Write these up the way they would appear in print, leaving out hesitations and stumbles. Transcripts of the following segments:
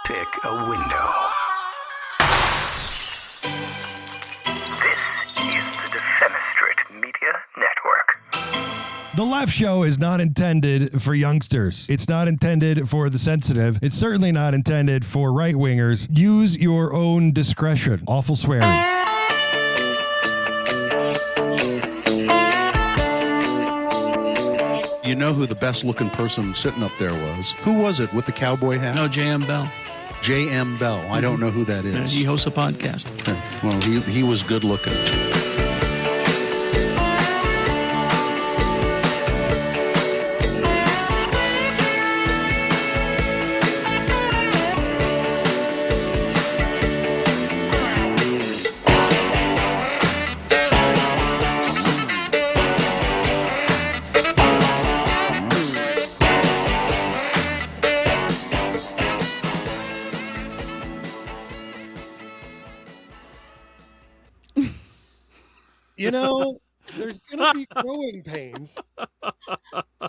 Pick a window. This is the Defenestrate Media Network. The Left Show is not intended for youngsters. It's not intended for the sensitive. It's certainly not intended for right-wingers. Use your own discretion. Awful swearing. You know who the best-looking person sitting up there was? Who was it with the cowboy hat? No, J.M. Bell. J.M. Bell. I don't know who that is. He hosts a podcast. Well, he was good-looking. You know, there's going to be growing pains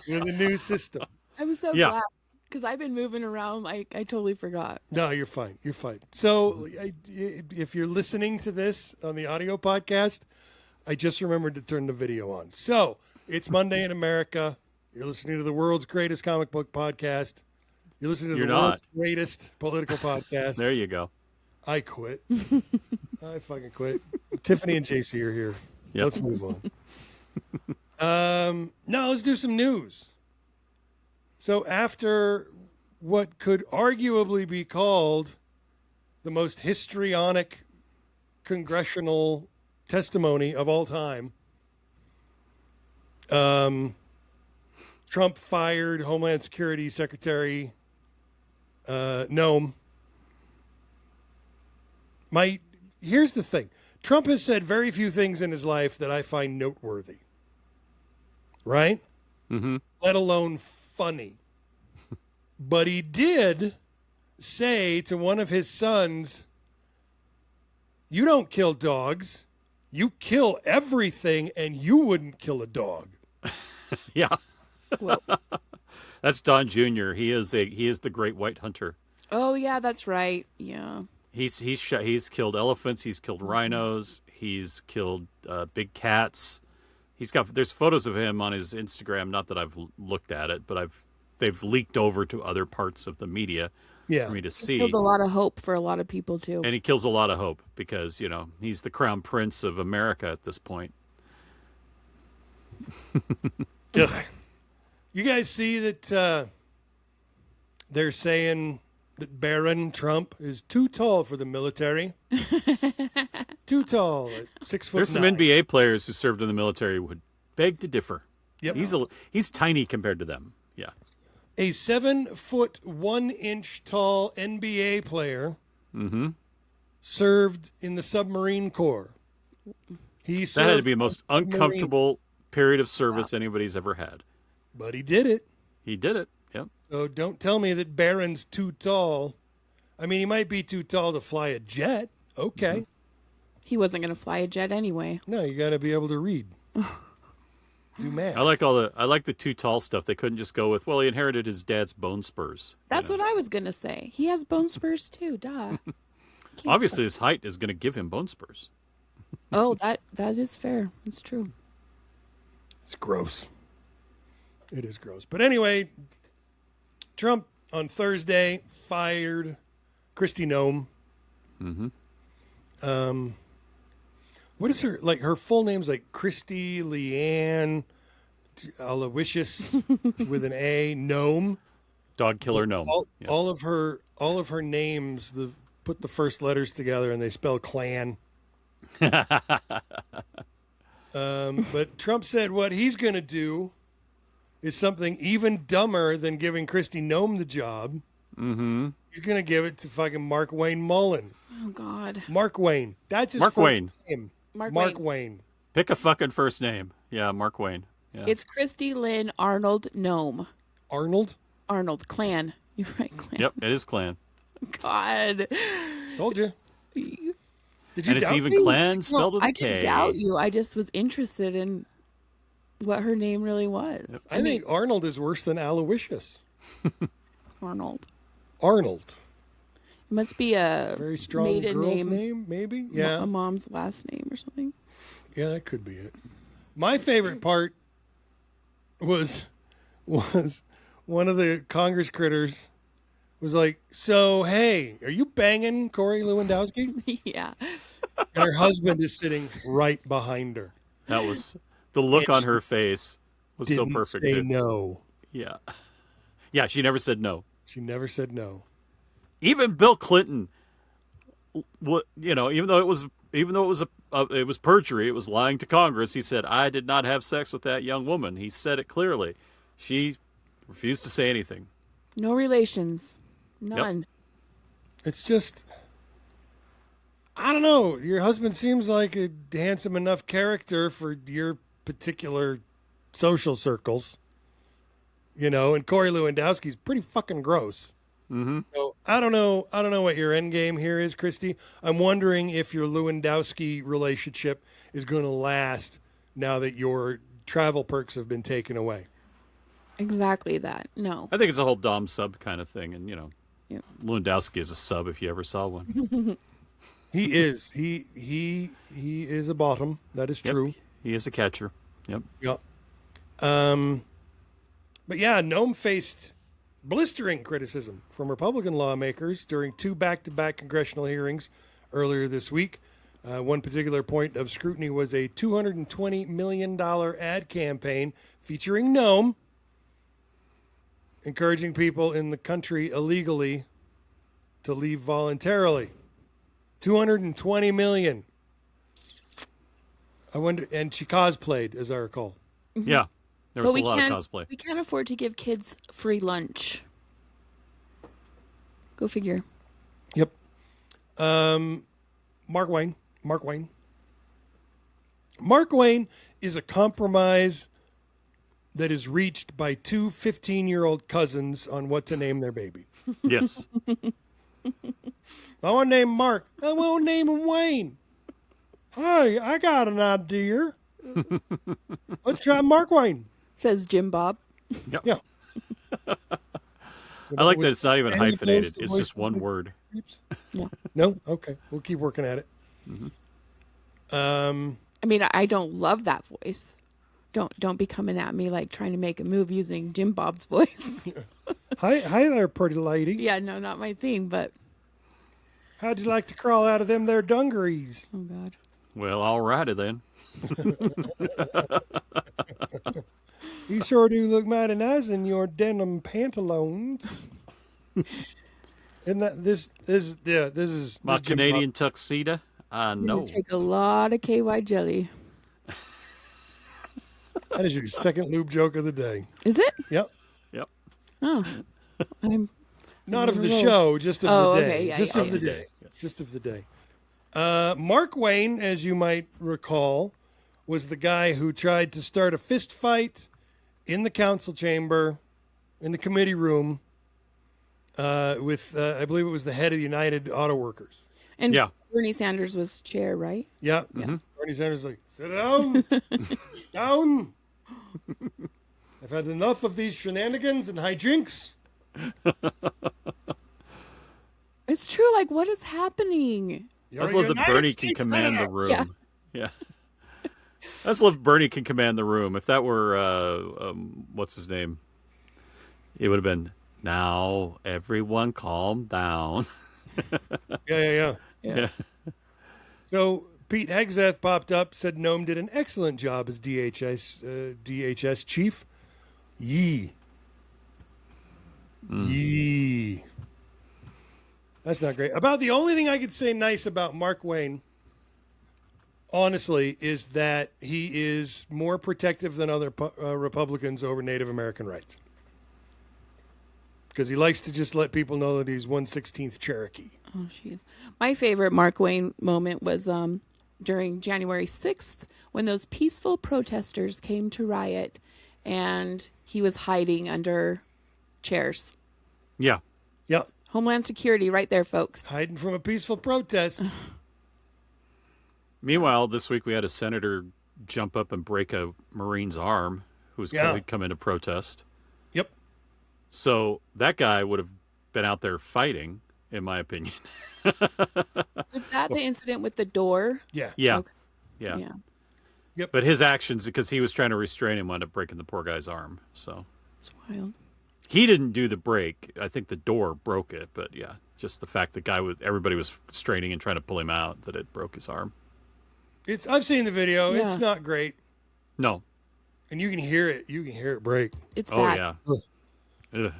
with the new system. I'm so glad because I've been moving around. I totally forgot. No, you're fine. You're fine. So if you're listening to this on the audio podcast, I just remembered to turn the video on. So it's Monday in America. You're listening to the world's greatest comic book podcast. You're listening to the world's greatest political podcast. There you go. I quit. I fucking quit. Tiffany and JC are here. Yep. Let's move on. Now let's do some news. So after what could arguably be called the most histrionic congressional testimony of all time, Trump fired Homeland Security Secretary Noem. Here's the thing. Trump has said very few things in his life that I find noteworthy. Right? Mm-hmm. Let alone funny. But he did say to one of his sons, "You don't kill dogs. You kill everything, and you wouldn't kill a dog." Yeah. Well, That's Don Jr. He is the great white hunter. oh yeah, that's right. Yeah. He's killed elephants. He's killed rhinos. He's killed big cats. There's photos of him on his Instagram. Not that I've looked at it, but they've leaked over to other parts of the media for me to see. Killed a lot of hope for a lot of people too. And he kills a lot of hope because he's the crown prince of America at this point. Ugh. You guys see that they're saying that Barron Trump is too tall for the military. Too tall at 6 foot. There's some NBA players who served in the military would beg to differ. Yep. He's tiny compared to them. Yeah. A 7 foot 1 inch tall NBA player served in the submarine corps. That had to be the most uncomfortable period of service anybody's ever had. But he did it. He did it. Yep. So don't tell me that Barron's too tall. I mean, he might be too tall to fly a jet. Okay. He wasn't going to fly a jet anyway. No, you got to be able to read. Do math. I like the too tall stuff. They couldn't just go with, well, he inherited his dad's bone spurs. That's what I was going to say. He has bone spurs too. Duh. Obviously, his height is going to give him bone spurs. Oh, that is fair. It's true. It's gross. It is gross. But anyway, Trump on Thursday fired Kristi Noem. Mm-hmm. What is her full name's like Kristi Leanne Aloysius with an A, Noem. Dog killer Noem. Yes. All of her names, put the first letters together and they spell clan. But Trump said what he's going to do is something even dumber than giving Kristi Noem the job. Mm-hmm. He's going to give it to fucking Markwayne Mullen. Oh, God. Markwayne. That's his Markwayne. first name. Markwayne. Pick a fucking first name. Yeah, Markwayne. Yeah. It's Kristi Lynn Arnold Noem. Arnold? Arnold. Clan. You're right, Clan. Yep, it is clan. God. Told you. Did you And it's doubt even me? clan spelled with I a K. didn't doubt you. I just was interested in what her name really was. I think Arnold is worse than Aloysius. Arnold. Arnold. Must be a Very strong maiden girl's name, maybe? Yeah. a mom's last name or something. Yeah, that could be it. My favorite part was one of the Congress critters was like, so, hey, are you banging Corey Lewandowski? Yeah. And her husband is sitting right behind her. That was the look And on she her face was so Didn't perfect. say too. no. Yeah. Yeah, she never said no. She never said no. Even Bill Clinton, even though it was it was perjury, it was lying to Congress. He said, "I did not have sex with that young woman." He said it clearly. She refused to say anything. No relations. None. Yep. It's just, I don't know. Your husband seems like a handsome enough character for your particular social circles. And Corey Lewandowski's pretty fucking gross. Mm-hmm. So I don't know what your end game here is, Kristi. I'm wondering if your Lewandowski relationship is going to last now that your travel perks have been taken away. Exactly that. No. I think it's a whole dom sub kind of thing, and Yep. Lewandowski is a sub if you ever saw one. He is. He is a bottom. That is Yep. true. He is a catcher. Yep. Yeah. But yeah, Noem faced blistering criticism from Republican lawmakers during 2 back-to-back congressional hearings earlier this week. One particular point of scrutiny was a $220 million ad campaign featuring Noem, encouraging people in the country illegally to leave voluntarily. $220 million. I wonder, and she cosplayed, as I recall. Yeah. There was a lot of cosplay. We can't afford to give kids free lunch. Go figure. Yep. Markwayne. Markwayne is a compromise that is reached by 2 15-year-old cousins on what to name their baby. Yes. I want to name Mark. I won't name him Wayne. Hey, I got an idea. Let's try Markwayne. Says Jim Bob. Yep. Yeah. I like that it's not even And hyphenated. the It's voice just one word. Yeah. No? Okay. We'll keep working at it. I mean, I don't love that voice. Don't be coming at me like trying to make a move using Jim Bob's voice. Hi there, pretty lady. Yeah, no, not my thing, but How'd you like to crawl out of them there dungarees? oh god. Well, all righty then. You sure do look mighty nice in your denim pantaloons. Isn't that this is My this Jim Canadian tuxedo. I I'm know. gonna take a lot of KY jelly. Bob. That is your second lube joke of the day. Is it? Yep. Yep. Oh. I'm Not of the Whoa. show, just of Oh, the day. okay, yeah, just yeah, of the yeah. day. Just of the day. Markwayne, as you might recall, was the guy who tried to start a fist fight in the council chamber, in the committee room, with I believe it was the head of the United Auto Workers. and Yeah. Bernie Sanders was chair, right? Yeah. Bernie Sanders is like, sit down. Sit down. I've had enough of these shenanigans and hijinks. It's true. Like, what is happening? I just love that Bernie can command the room. Yeah. Yeah. I just love Bernie can command the room. If that were, what's his name? It would have been, now everyone calm down. Yeah. Yeah. So Pete Hegseth popped up, said Noem did an excellent job as DHS chief. Yee. Yee. That's not great. About the only thing I could say nice about Markwayne, honestly, is that he is more protective than other Republicans over Native American rights. Because he likes to just let people know that he's 1/16th Cherokee. Oh, jeez. My favorite Markwayne moment was during January 6th when those peaceful protesters came to riot and he was hiding under chairs. Yeah. Yeah. Homeland Security right there, folks. Hiding from a peaceful protest. Meanwhile, this week we had a senator jump up and break a Marine's arm who was come in to protest. Yep. So that guy would have been out there fighting, in my opinion. Was that the incident with the door? Yeah. Yeah. Okay. Yeah. Yeah. But his actions, because he was trying to restrain him, wound up breaking the poor guy's arm. So It's wild. he didn't do the break. I think the door broke it. But yeah, just the fact that everybody was straining and trying to pull him out, that it broke his arm. I've seen the video. Yeah. It's not great. No. And you can hear it. You can hear it break. It's Oh, bad. yeah. Ugh.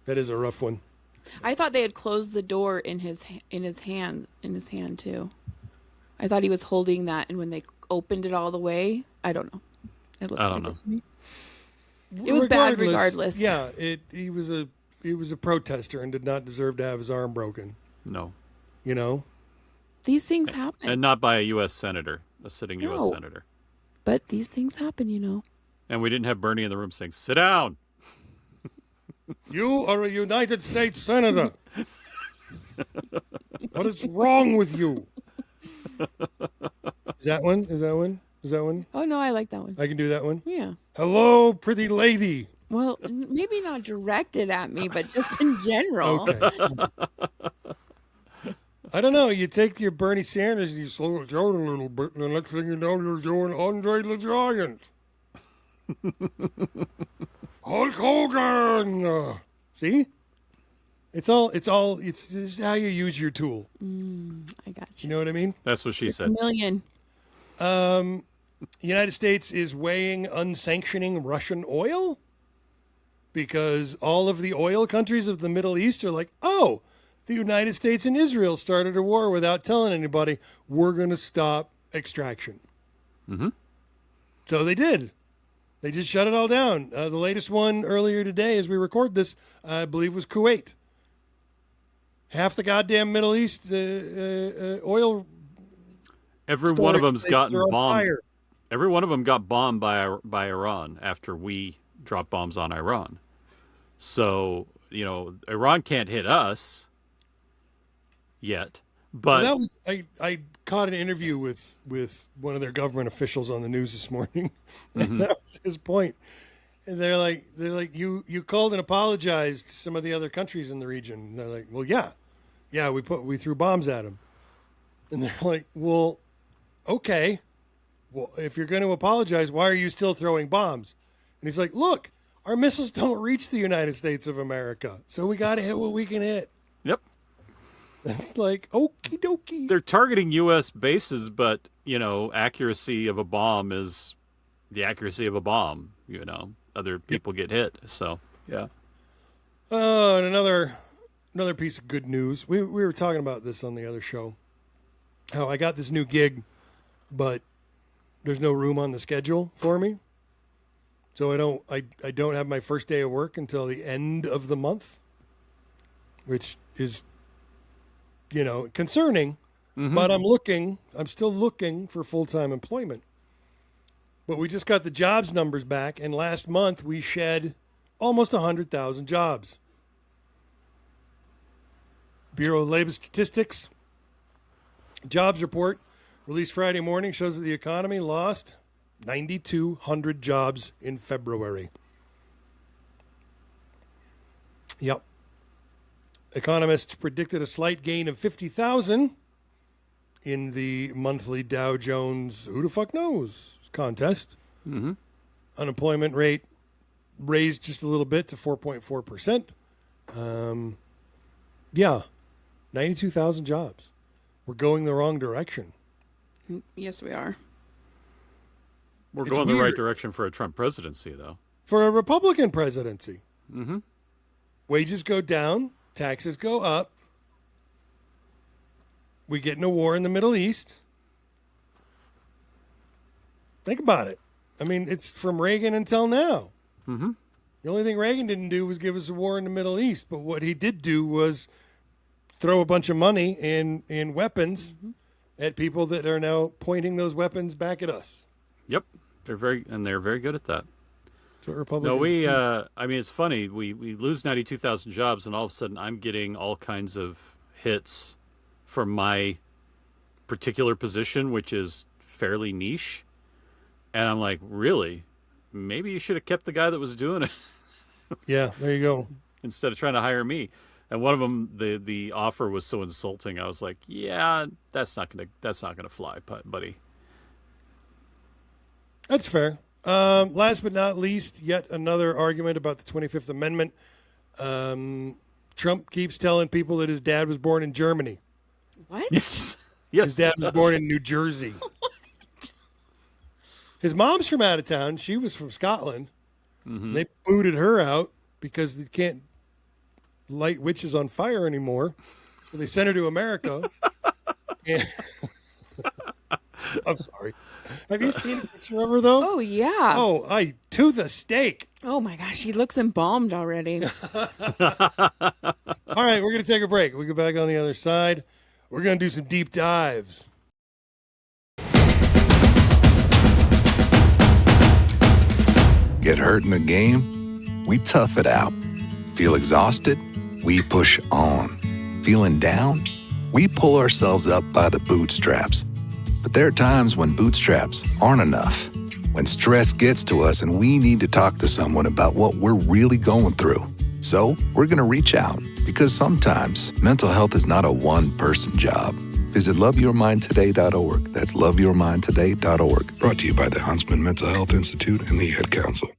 That is a rough one. I thought they had closed the door in his hand too. I thought he was holding that, and when they opened it all the way, I don't know. It looked I don't like know. it to me. It was bad regardless. Yeah, he was a protester and did not deserve to have his arm broken. No. You know? These things happen. And not by a U.S. senator, a sitting No. U.S. senator. But these things happen, you know. And we didn't have Bernie in the room saying, sit down. You are a United States Senator. What is wrong with you? Is that one? Is that one? Is that one? Oh, no, I like that one. I can do that one. Yeah. Hello, pretty lady. Well, maybe not directed at me, but just in general. Okay. I don't know. You take your Bernie Sanders and you slow it down a little bit, and the next thing you know, you're doing Andre the Giant. Hulk Hogan. See? It's just how you use your tool. I got You you. know what I mean? That's what she A said. million. The United States is weighing unsanctioning Russian oil because all of the oil countries of the Middle East are like, oh, the United States and Israel started a war without telling anybody. We're going to stop extraction. Mm-hmm. So they did. They just shut it all down. The latest one earlier today, as we record this, I believe was Kuwait. Half the goddamn Middle East oil. Every one of them's storage gotten places are on bombed. fire. Every one of them got bombed by Iran after we dropped bombs on Iran. So, Iran can't hit us yet. But Well, that was I caught an interview with one of their government officials on the news this morning, and that was his point. And they're like you called and apologized to some of the other countries in the region. And they're like, well, yeah, we threw bombs at them, and they're like, well, okay, well, if you're going to apologize, why are you still throwing bombs? And he's like, look, our missiles don't reach the United States of America, so we got to hit what we can hit. yep. Like, okie dokie. They're targeting U.S. bases, but, accuracy of a bomb is the accuracy of a bomb. Other people get hit. So, yeah. And another piece of good news. We were talking about this on the other show. How I got this new gig, but there's no room on the schedule for me. So I don't have my first day of work until the end of the month, which is concerning, but I'm still looking for full-time employment. But we just got the jobs numbers back, and last month we shed almost 100,000 jobs. Bureau of Labor Statistics jobs report released Friday morning shows that the economy lost 9,200 jobs in February. Yep. Economists predicted a slight gain of 50,000 in the monthly Dow Jones who the fuck knows contest. Mm-hmm. Unemployment rate raised just a little bit to 4.4%. Yeah, 92,000 jobs. We're going the wrong direction. Yes, we are. We're It's going the right weird. direction for a Trump presidency, though. For a Republican presidency. Mm-hmm. Wages go down, taxes go up. We get in a war in the Middle East. Think about it. I mean, it's from Reagan until now. Mm-hmm. The only thing Reagan didn't do was give us a war in the Middle East. But what he did do was throw a bunch of money in weapons at people that are now pointing those weapons back at us. Yep. They're very good at that. That's what Republicans No, we. do. It's funny. We lose 92,000 jobs, and all of a sudden, I'm getting all kinds of hits from my particular position, which is fairly niche. And I'm like, really? Maybe you should have kept the guy that was doing it Yeah, there you go. instead of trying to hire me. And one of them, the offer was so insulting. I was like, yeah, that's not gonna fly, buddy. That's fair. Last but not least, yet another argument about the 25th Amendment. Trump keeps telling people that his dad was born in Germany. What? Yes. His dad was born in New Jersey. His mom's from out of town. She was from Scotland. Mm-hmm. They booted her out because they can't light witches on fire anymore. So they sent her to America. And I'm sorry. Have you seen a picture of her, though? Oh, yeah. Oh, to the stake. Oh, my gosh. She looks embalmed already. All right, we're going to take a break. We go back on the other side. We're going to do some deep dives. Get hurt in the game? We tough it out. Feel exhausted? We push on. Feeling down? We pull ourselves up by the bootstraps. But there are times when bootstraps aren't enough. When stress gets to us and we need to talk to someone about what we're really going through. So we're going to reach out because sometimes mental health is not a one-person job. Visit loveyourmindtoday.org. That's loveyourmindtoday.org. Brought to you by the Huntsman Mental Health Institute and the Ad Council.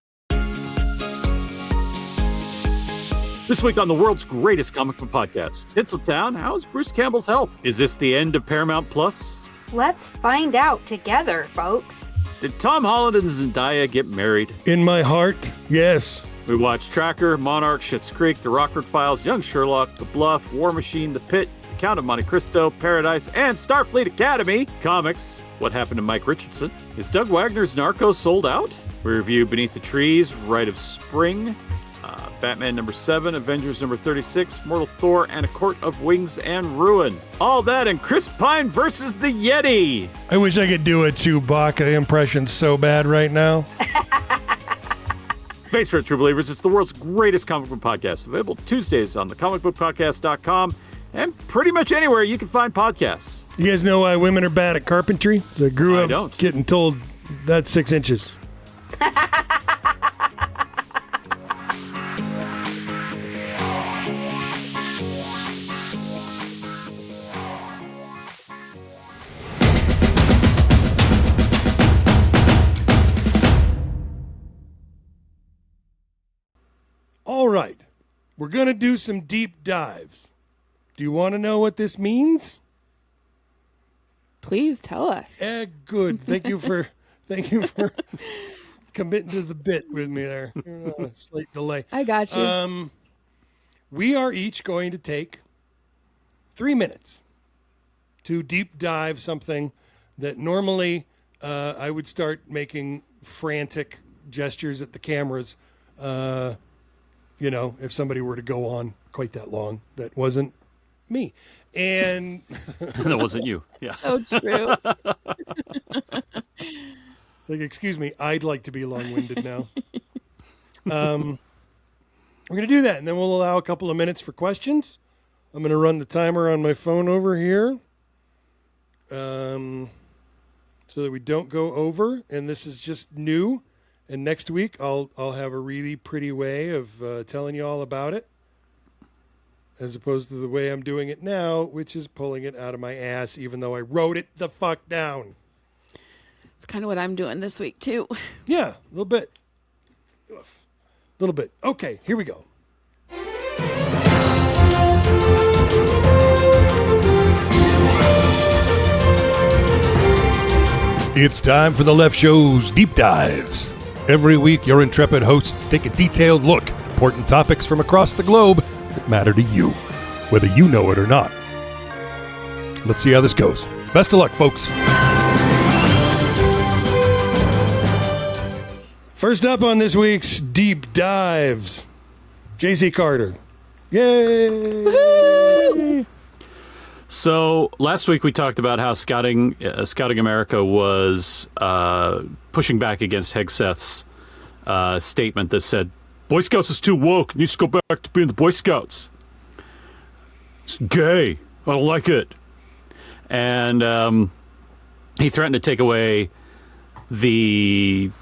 This week on the world's greatest comic book podcast, Tinseltown, how's Bruce Campbell's health? Is this the end of Paramount Plus? Let's find out together, folks. Did Tom Holland and Zendaya get married? In my heart, yes. We watched Tracker, Monarch, Schitt's Creek, The Rockford Files, Young Sherlock, The Bluff, War Machine, The Pit, The Count of Monte Cristo, Paradise, and Starfleet Academy. Comics, What Happened to Mike Richardson? Is Doug Wagner's Narco sold out? We review Beneath the Trees, Rite of Spring, Batman number 7, Avengers number 36, Mortal Thor, and A Court of Wings and Ruin. All that and Chris Pine versus the Yeti. I wish I could do a Chewbacca impression so bad right now. Face for it, true believers. It's the world's greatest comic book podcast. Available Tuesdays on thecomicbookpodcast.com and pretty much anywhere you can find podcasts. You guys know why women are bad at carpentry? I grew up don't. getting told that's 6 inches. All right, we're going to do some deep dives. Do you want to know what this means? Please tell us. Good. Thank you for committing to the bit with me there. Slight delay. I got you. We are each going to take 3 minutes to deep dive something that normally I would start making frantic gestures at the cameras. If somebody were to go on quite that long, that wasn't me. And that wasn't you. Yeah. So true. It's like, excuse me, I'd like to be long-winded now. We're going to do that, and then we'll allow a couple of minutes for questions. I'm going to run the timer on my phone over here so that we don't go over. And this is just new. And next week, I'll have a really pretty way of telling you all about it, as opposed to the way I'm doing it now, which is pulling it out of my ass, even though I wrote it the fuck down. It's kind of what I'm doing this week, too. Yeah, a little bit. Oof. A little bit. Okay, here we go. It's time for the Left Show's Deep Dives. Every week, your intrepid hosts take a detailed look at important topics from across the globe that matter to you, whether you know it or not. Let's see how this goes. Best of luck, folks. First up on this week's Deep Dives, J.C. Carter. Yay! Woo-hoo! So last week we talked about how Scouting America was pushing back against Hegseth's statement that said, Boy Scouts is too woke, needs to go back to being the Boy Scouts. It's gay. I don't like it. And he threatened to take away there's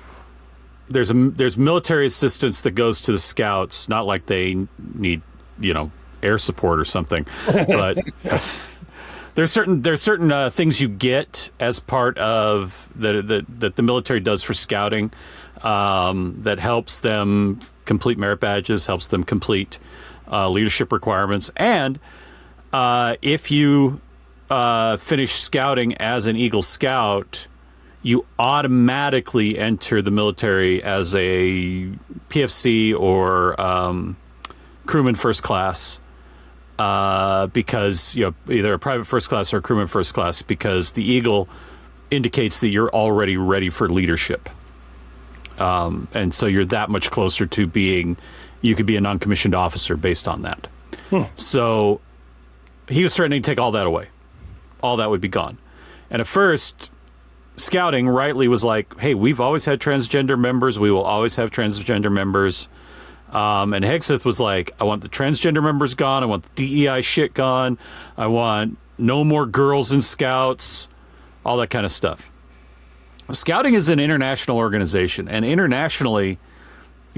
military assistance that goes to the Scouts, not like they need, air support or something. But there's certain things you get as part of that the military does for scouting that helps them complete merit badges, helps them complete leadership requirements, and if you finish scouting as an Eagle Scout, you automatically enter the military as a PFC or crewman first class because either a private first class or a crewman first class, because the Eagle indicates that you're already ready for leadership. And so you're that much closer to being, you could be a non-commissioned officer based on that. So he was threatening to take all that away. All that would be gone. And at first, Scouting rightly was like, hey, we've always had transgender members. We will always have transgender members. And Hegseth was like, I want the transgender members gone. I want the DEI shit gone. I want no more girls in Scouts, all that kind of stuff. Scouting is an international organization, and internationally,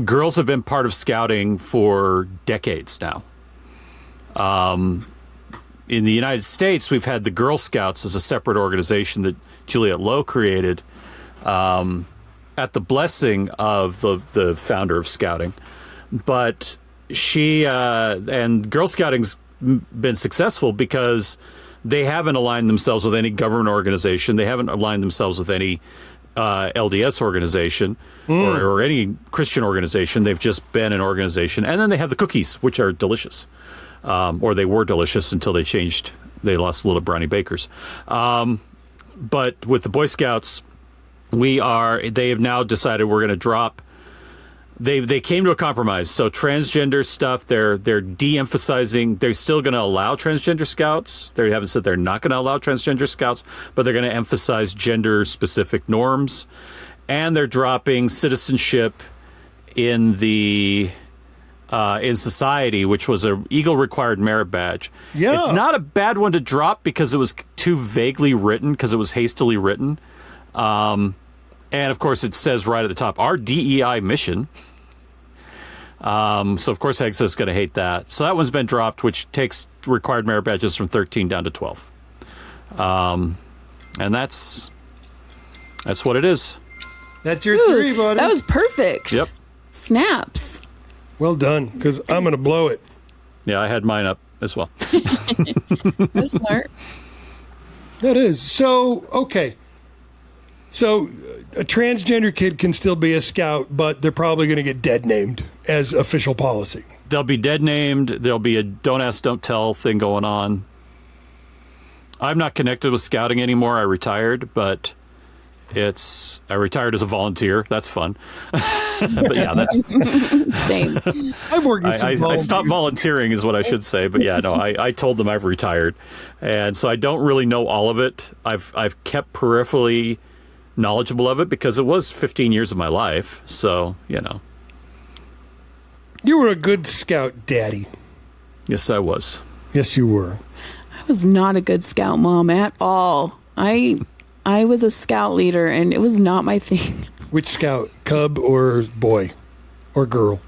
girls have been part of Scouting for decades now. In the United States, we've had the Girl Scouts as a separate organization that Juliette Lowe created at the blessing of the founder of Scouting. But she and Girl Scouting's been successful because they haven't aligned themselves with any government organization. They haven't aligned themselves with any LDS organization or any Christian organization. They've just been an organization. And then they have the cookies, which are delicious. Or they were delicious until they changed. They lost a little brownie bakers. But with the Boy Scouts, they have now decided we're going to drop. They came to a compromise. So transgender stuff, they're de-emphasizing. They're still going to allow transgender scouts. They haven't said they're not going to allow transgender scouts, but they're going to emphasize gender-specific norms. And they're dropping citizenship in society, which was a Eagle required merit badge. Yeah. It's not a bad one to drop because it was too vaguely written, because it was hastily written. And of course it says right at the top, our DEI mission. So of course Hegseth's going to hate that. So that one's been dropped, which takes required merit badges from 13 down to 12. And that's what it is. That's your three, buddy. That was perfect. Yep. Snaps. Well done, because I'm going to blow it. Yeah, I had mine up as well. That's smart. That is. So, okay. So a transgender kid can still be a scout, but they're probably going to get dead named as official policy. They'll be dead named. There'll be a don't ask, don't tell thing going on. I'm not connected with scouting anymore. I retired, but I retired as a volunteer. That's fun. But yeah, that's same. I've worked with some I stopped volunteering is what I should say. But yeah, no, I told them I've retired. And so I don't really know all of it. I've kept peripherally knowledgeable of it because it was 15 years of my life. So, you know. You were a good scout daddy. Yes, I was. Yes, you were. I was not a good scout mom at all. I was a scout leader, and it was not my thing. Which scout? Cub or boy? Or girl?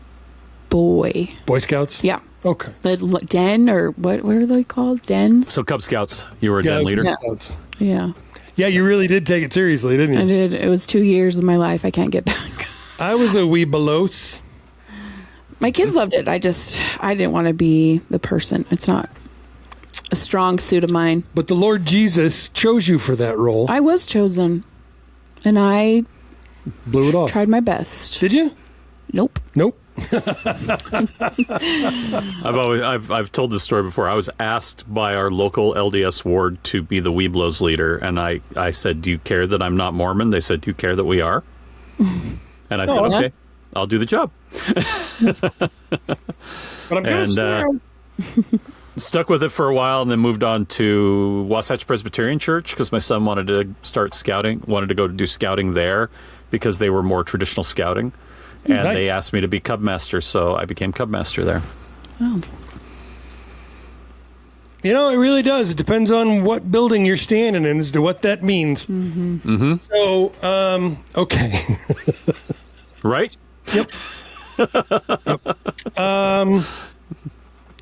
Boy. Boy Scouts? Yeah. Okay. The den, or what are they called? Dens? So Cub Scouts, you were a den leader? Yeah. Scouts. Yeah. Yeah, you really did take it seriously, didn't you? I did. It was 2 years of my life I can't get back. I was a wee belos. My kids loved it. I didn't want to be the person. It's not a strong suit of mine. But the Lord Jesus chose you for that role. I was chosen, and I blew it off. Tried my best. Did you? Nope. I've told this story before. I was asked by our local LDS ward to be the Weeblos leader, and I said, "Do you care that I'm not Mormon?" They said, "Do you care that we are?" And I said, "Okay, I'll do the job." But I'm going stuck with it for a while, and then moved on to Wasatch Presbyterian Church because my son wanted to start scouting, wanted to go do scouting there because they were more traditional scouting. And They asked me to be Cub Master, so I became Cub Master there. Oh. You know, it really does. It depends on what building you're standing in as to what that means. Mm-hmm. Mm-hmm. So, okay. Right? Yep.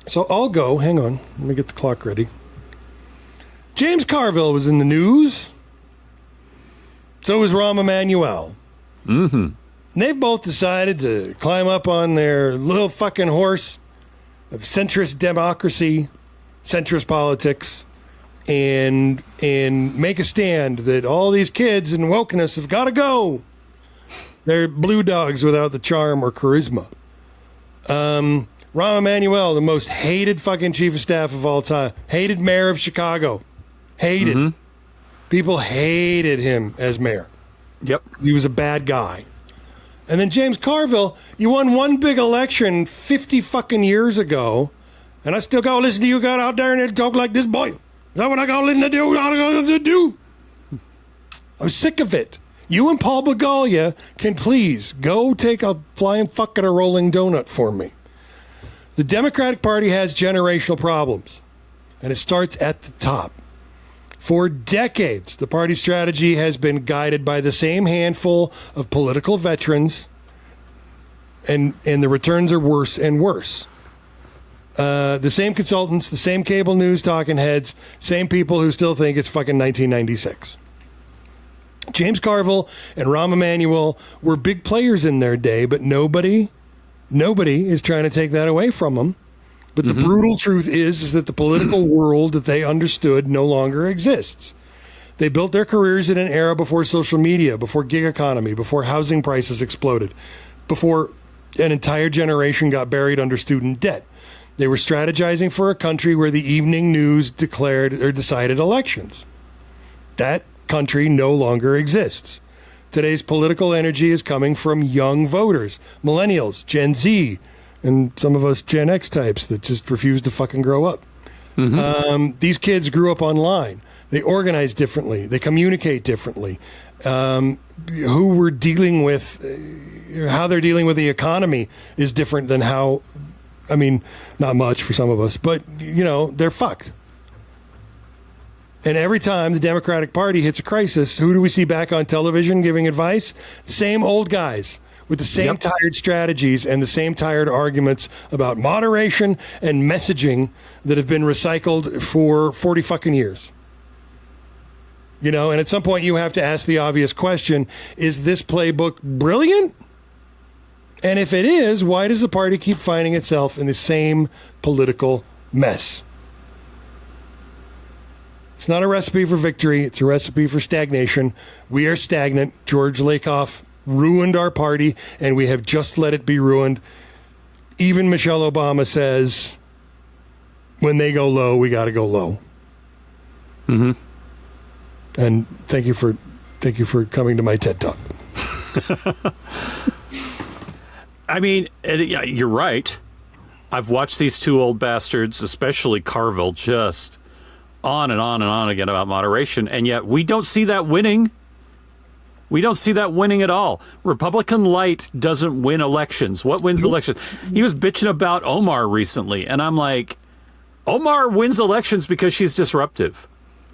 So I'll go. Hang on. Let me get the clock ready. James Carville was in the news. So was Rahm Emanuel. Mm-hmm. And they've both decided to climb up on their little fucking horse of centrist democracy, centrist politics, and make a stand that all these kids in wokeness have got to go. They're blue dogs without the charm or charisma. Rahm Emanuel, the most hated fucking chief of staff of all time, hated mayor of Chicago, hated. Mm-hmm. People hated him as mayor. Yep. He was a bad guy. And then James Carville, you won one big election 50 fucking years ago, and I still gotta listen to you guys out there and talk like this, boy. Is that what I gotta listen to do? I gotta do? I'm sick of it. You and Paul Begalia can please go take a flying fucking a rolling donut for me. The Democratic Party has generational problems, and it starts at the top. For decades, the party strategy has been guided by the same handful of political veterans, and the returns are worse and worse. The same consultants, the same cable news talking heads, same people who still think it's fucking 1996. James Carville and Rahm Emanuel were big players in their day, but nobody is trying to take that away from them. But the brutal truth is that the political world that they understood no longer exists. They built their careers in an era before social media, before gig economy, before housing prices exploded, before an entire generation got buried under student debt. They were strategizing for a country where the evening news declared or decided elections. That country no longer exists. Today's political energy is coming from young voters, millennials, Gen Z, and some of us Gen X types that just refuse to fucking grow up. These kids grew up online. They organize differently. They communicate differently. Who we're dealing with, how they're dealing with the economy is different than how, I mean, not much for some of us, but, you know, they're fucked. And every time the Democratic Party hits a crisis, who do we see back on television giving advice? Same old guys with the same tired strategies and the same tired arguments about moderation and messaging that have been recycled for 40 fucking years. You know, and at some point you have to ask the obvious question, is this playbook brilliant? And if it is, why does the party keep finding itself in the same political mess? It's not a recipe for victory. It's a recipe for stagnation. We are stagnant. George Lakoff ruined our party, and we have just let it be ruined. Even Michelle Obama says, when they go low, we got to go low. Mm-hmm. And thank you for coming to my TED Talk. I mean, yeah, you're right. I've watched these two old bastards, especially Carville, just on and on and on again about moderation, and yet we don't see that winning. We don't see that winning at all. Republican light doesn't win elections. What wins elections? He was bitching about Omar recently, and I'm like, Omar wins elections because she's disruptive.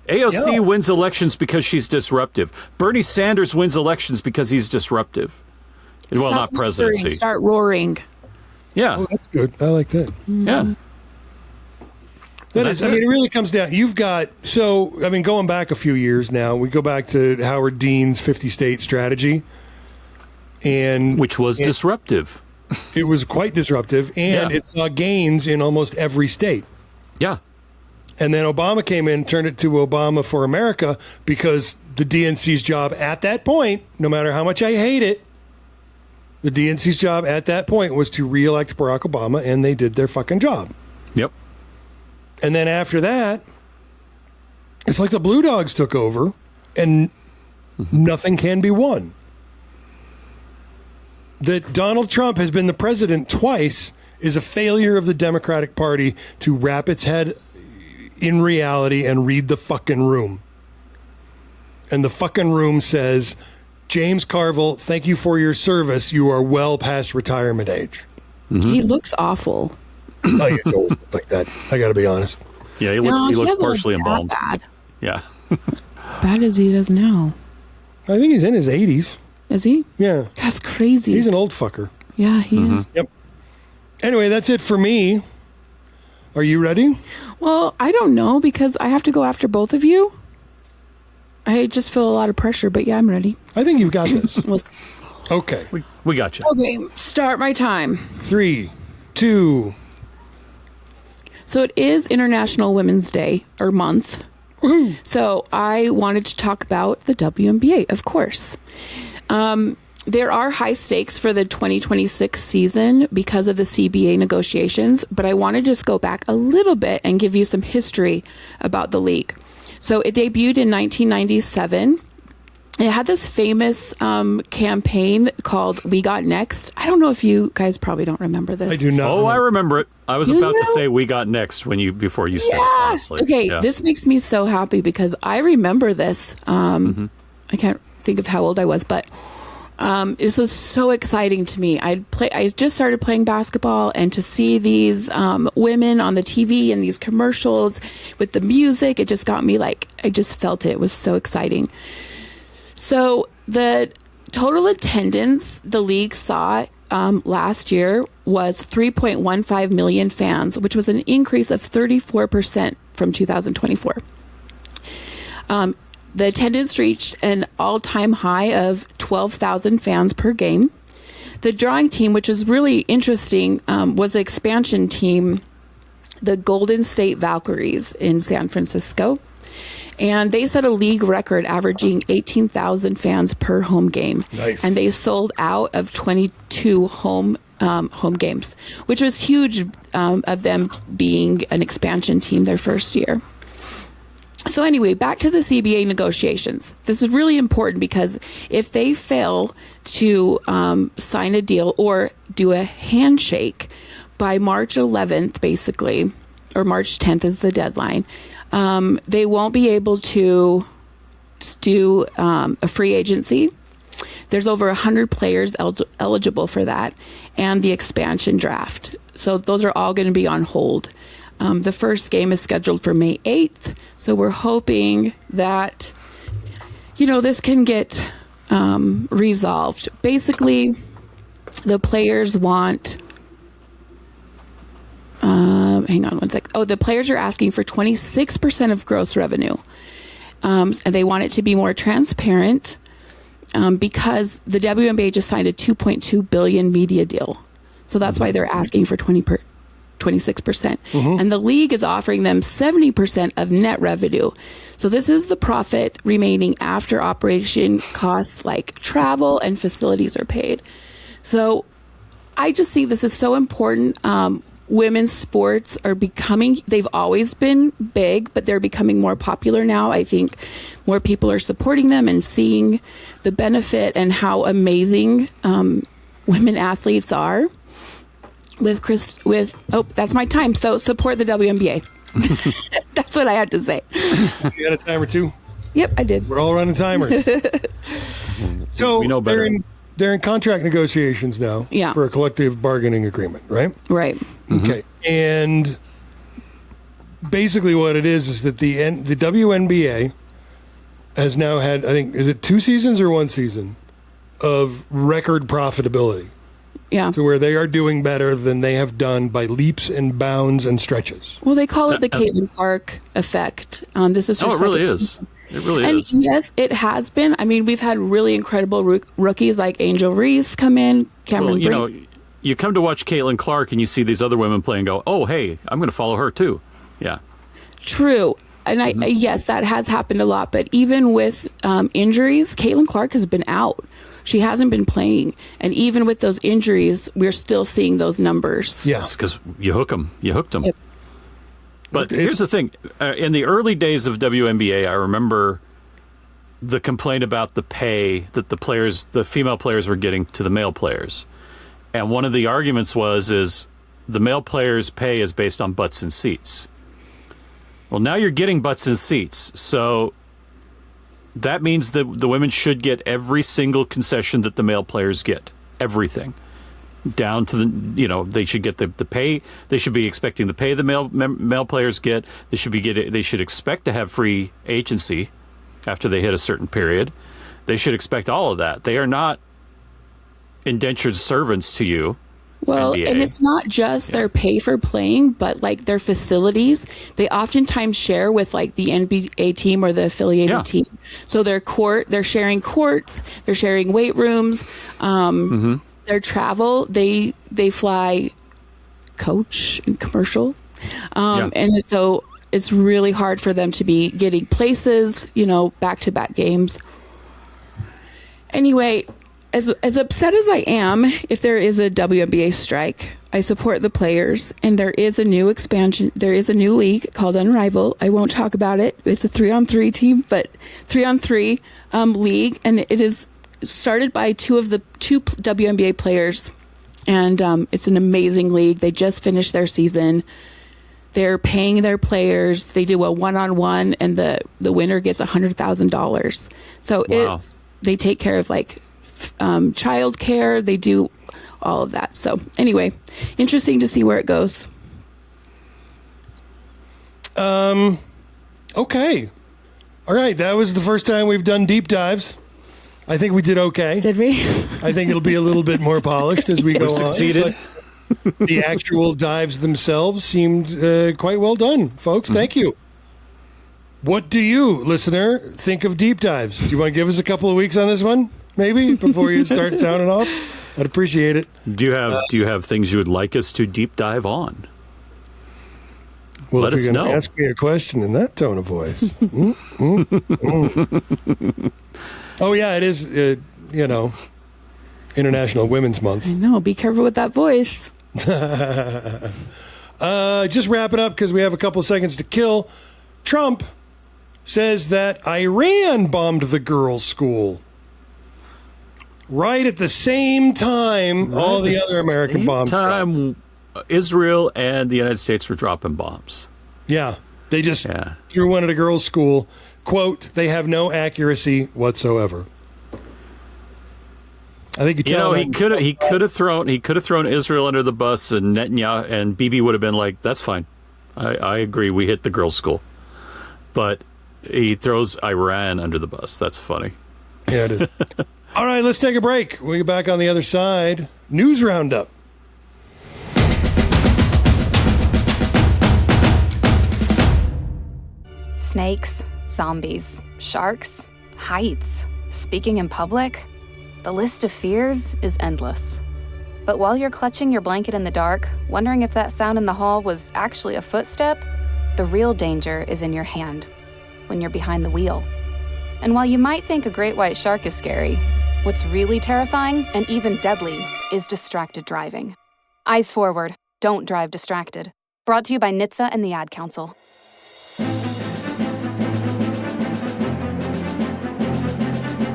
AOC wins elections because she's disruptive. Bernie Sanders wins elections because he's disruptive. Well, not presidency. Start roaring. Yeah. Oh, that's good. I like that. Yeah. That is, I mean, it really comes down. You've got, so, I mean, going back a few years now, we go back to Howard Dean's 50-state strategy. Which was disruptive. It was quite disruptive, and it saw gains in almost every state. Yeah. And then Obama came in, turned it to Obama for America, because the DNC's job at that point, no matter how much I hate it, the DNC's job at that point was to re-elect Barack Obama, and they did their fucking job. Yep. And then after that, it's like the Blue Dogs took over, and nothing can be won. That Donald Trump has been the president twice is a failure of the Democratic Party to wrap its head in reality and read the fucking room. And the fucking room says, James Carville, thank you for your service. You are well past retirement age. Mm-hmm. He looks awful. Oh, he's always like that. I got to be honest. Yeah, he looks partially embalmed. Bad. Yeah. Bad as he does now. I think he's in his 80s. Is he? Yeah. That's crazy. He's an old fucker. Yeah, he is. Yep. Anyway, that's it for me. Are you ready? Well, I don't know because I have to go after both of you. I just feel a lot of pressure, but yeah, I'm ready. I think you've got this. Well, Okay. We got you. okay, start my time. 3, 2. So it is International Women's Day or month. Woohoo. So I wanted to talk about the WNBA, of course. There are high stakes for the 2026 season because of the CBA negotiations, but I want to just go back a little bit and give you some history about the league. So it debuted in 1997. It had this famous campaign called We Got Next. I don't know if you guys probably don't remember this. I do not. Oh, I remember it. I was Do about to you? say we got next before you said it, honestly. Okay, Yeah. this makes me so happy because I remember this. I can't think of how old I was, but this was so exciting to me. I just started playing basketball, and to see these women on the TV and these commercials with the music, it just got me like, I just felt it. It was so exciting. So the total attendance the league saw last year was 3.15 million fans, which was an increase of 34% from 2024. The attendance reached an all-time high of 12,000 fans per game. The drawing team, which is really interesting, was the expansion team, the Golden State Valkyries in San Francisco. And they set a league record averaging 18,000 fans per home game. Nice. And they sold out of 22 home games, which was huge of them being an expansion team their first year. So anyway, back to the CBA negotiations. This is really important because if they fail to sign a deal or do a handshake by March 11th, basically, or March 10th is the deadline, they won't be able to do a free agency. There's over 100 players eligible for that, and the expansion draft. So those are all going to be on hold. The first game is scheduled for May 8th, so we're hoping that, this can get resolved. Basically, the players want... hang on one sec. Oh, the players are asking for 26% of gross revenue. And they want it to be more transparent because the WNBA just signed a $2.2 billion media deal. So that's why they're asking for 26%. And the league is offering them 70% of net revenue. So this is the profit remaining after operation costs like travel and facilities are paid. So I just think this is so important. Women's sports are they've always been big, but they're becoming more popular now. I think more people are supporting them and seeing the benefit and how amazing women athletes are. That's my time. So support the WNBA. That's what I had to say. You got a timer too? Yep, I did. We're all running timers. So We know better. They're in contract negotiations now for a collective bargaining agreement, right? Right. Okay. And basically what it is that the WNBA has now had, I think, is it 2 seasons or 1 season of record profitability? Yeah. To where they are doing better than they have done by leaps and bounds and stretches. Well, they call it the Caitlin Clark effect. This is her it really second is. season. It really And is. yes, it has been. I mean, we've had really incredible rookies like Angel Reese come in, Cameron Brink. You come to watch Caitlin Clark and you see these other women play and go, oh, hey, I'm going to follow her too. Yeah. True. And yes, that has happened a lot. But even with injuries, Caitlin Clark has been out. She hasn't been playing. And even with those injuries, we're still seeing those numbers. Yes. Because you hook them. You hooked them. Yep. But here's the thing. In the early days of WNBA, I remember the complaint about the pay that the female players were getting to the male players. And one of the arguments is the male players' pay is based on butts and seats. Well, now you're getting butts and seats. So that means that the women should get every single concession that the male players get. Everything. Down to they should get the pay. They should be expecting the pay the male players get. They should expect to have free agency after they hit a certain period. They should expect all of that. They are not indentured servants to you. Well, NBA. and it's not just their pay for playing, but like their facilities. They oftentimes share with like the NBA team or the affiliated team. So they're sharing courts, they're sharing weight rooms, their travel. They fly coach and commercial, and so it's really hard for them to be getting places, back-to-back games. Anyway, as upset as I am, if there is a WNBA strike, I support the players, and there is a new expansion. There is a new league called Unrivaled. I won't talk about it. It's a 3-on-3 team, but 3-on-3 league, and it is started by two WNBA players, and it's an amazing league. They just finished their season. They're paying their players. They do a one-on-one, and the winner gets $100,000. So they take care of like child care. They do all of that. So anyway, interesting to see where it goes. Okay. All right. That was the first time we've done deep dives. I think we did okay. Did we? I think it'll be a little bit more polished as we go on. Succeeded. The actual dives themselves seemed quite well done, folks. Thank you. What do you, listener, think of deep dives? Do you want to give us a couple of weeks on this one, maybe, before you start sounding off? I'd appreciate it. Do you have things you would like us to deep dive on? Well, Let if us you're going know. to ask me a question in that tone of voice. Oh, yeah, it is, International Women's Month. I know. Be careful with that voice. Just wrapping up because we have a couple of seconds to kill. Trump says that Iran bombed the girls' school. Right at the same time, all the other American bombs dropped. Israel and the United States were dropping bombs. Yeah, they just threw one at a girls' school. Quote, they have no accuracy whatsoever. I think he could have thrown Israel under the bus, and Netanyahu and Bibi would have been like, that's fine. I agree. We hit the girls' school. But he throws Iran under the bus. That's funny. Yeah, it is. All right, let's take a break. We'll get back on the other side. News Roundup. Snakes, zombies, sharks, heights, speaking in public. The list of fears is endless. But while you're clutching your blanket in the dark, wondering if that sound in the hall was actually a footstep, the real danger is in your hand, when you're behind the wheel. And while you might think a great white shark is scary, what's really terrifying and even deadly is distracted driving. Eyes forward, don't drive distracted. Brought to you by NHTSA and the Ad Council.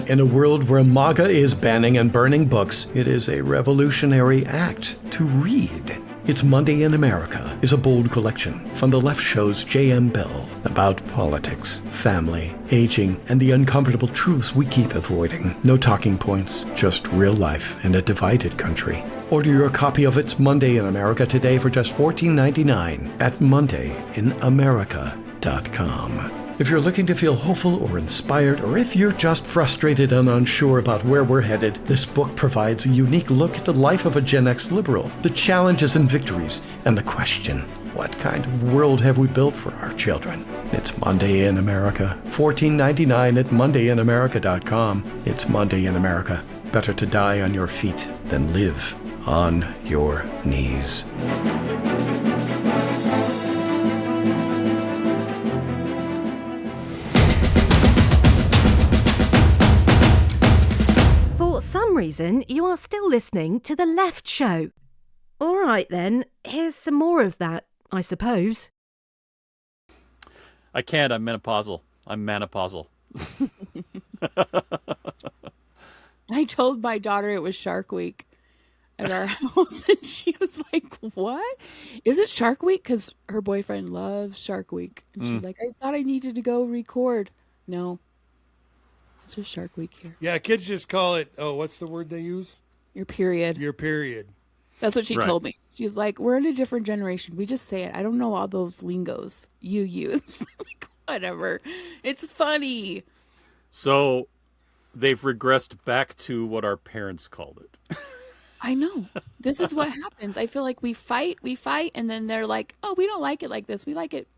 In a world where MAGA is banning and burning books, it is a revolutionary act to read. It's Monday in America is a bold collection from the Left Show's J.M. Bell about politics, family, aging, and the uncomfortable truths we keep avoiding. No talking points, just real life in a divided country. Order your copy of It's Monday in America today for just $14.99 at mondayinamerica.com. If you're looking to feel hopeful or inspired, or if you're just frustrated and unsure about where we're headed, this book provides a unique look at the life of a Gen X liberal, the challenges and victories, and the question, what kind of world have we built for our children? It's Monday in America. $14.99 at mondayinamerica.com. It's Monday in America. Better to die on your feet than live on your knees. For some reason, you are still listening to The Left Show. All right then, here's some more of that, I suppose. I can't. I'm menopausal. I told my daughter it was Shark Week at our house, and she was like, what? Is it Shark Week? Because her boyfriend loves Shark Week. And she's like, I thought I needed to go record. No. It's just Shark Week here. Yeah, kids just call it, what's the word they use? Your period. Your period. That's what she told me. She's like, we're in a different generation. We just say it. I don't know all those lingos you use. Like, whatever. It's funny. So they've regressed back to what our parents called it. I know. This is what happens. I feel like we fight, and then they're like, oh, we don't like it like this. We like it